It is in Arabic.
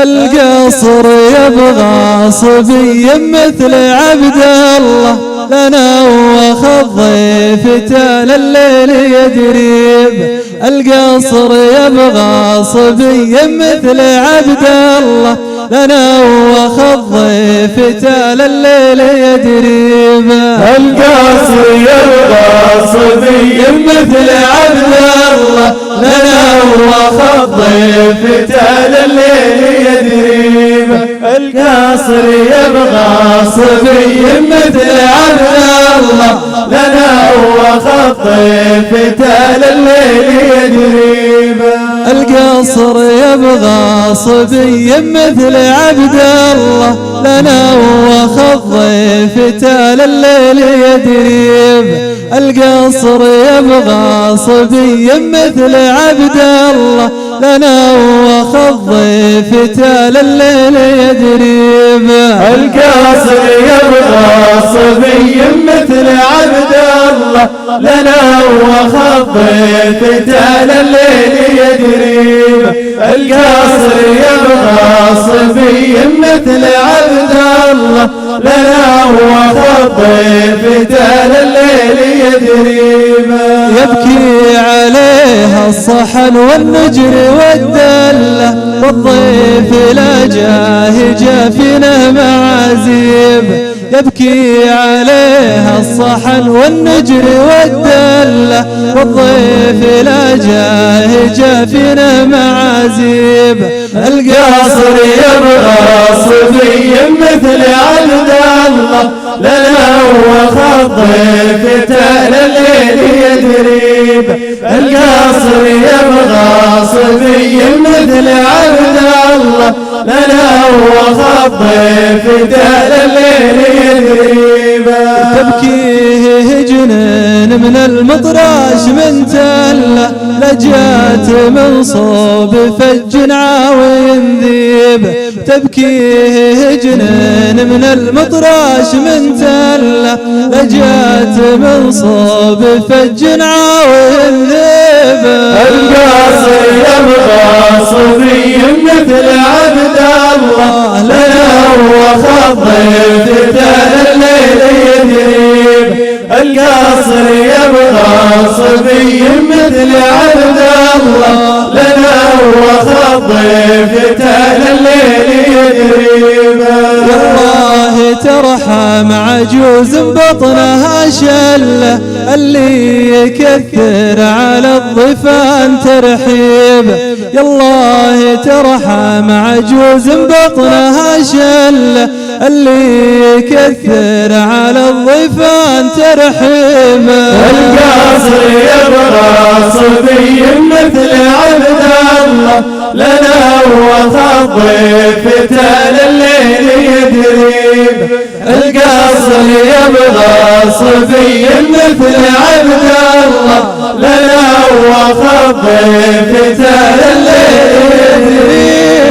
القصر يبغى صبي مثل عبد الله، لنا وخذ فتال الليل يدريب. القصر يبغى صبي مثل عبد الله، لنا وخذ فتال الليل يدريب. القصر يبغى صبي مثل عبد الله، لنا وخذ فتال الليل يدريب. القصر يبغى صبي مثل عبد الله، لنا وخذ فتال الليل يدريب. القصر يبغى صبي مثل عبد الله، لنا وخذ فتال الليل يدريب. القصر يبغى صبي مثل عبد الله، لنا وخذ فتال الليل يدريب. القصر يبغى صبي مثل عبد الله، لنا وخذ فتال الليل يدريب. القصر يبغى صبي مثل عبد الله، لنا وخذ فتال الليل يدريب. يبكي عليها الصحن والنجر والدلة، والضيف لا جاه جافنه معازيب. يبكي عليها الصحن والنجر والدلة، والضيف لا جاه جافنه معازيب. القصر يبغى صبي مثل عبد الله، لنا وخذ فتال الليل يدريب. القصر يبغى صبي مثل عبد الله، لنا وخذ فتال الليل يدريب. تبكيه جنين من المطراش من تله، لجات من صوب فج عاوين ذيب. تبكيه جنين من المطراش من تله، لجات من صوب فج عاوين ذيب. القصر يبغى صبي مثل عبد الله، لنا وخذ فتال الليل يدريب. القصر يبغى صبي مثل عبد الله، لنا وخذ فتال الليل يدريب. والله ترحم عجوز بطنها شله، اللي يكثر على الضفان ترحيب. يالله ترحم عجوز بطنها شله، اللي يكثر على الضفان ترحيب. القصر يبغى صبي مثل عبد الله، لنا وخذ فتال الليل يدريب. القصر يبغى صبي مثل عبد الله، لنا وخذ فتال الليل يدريب.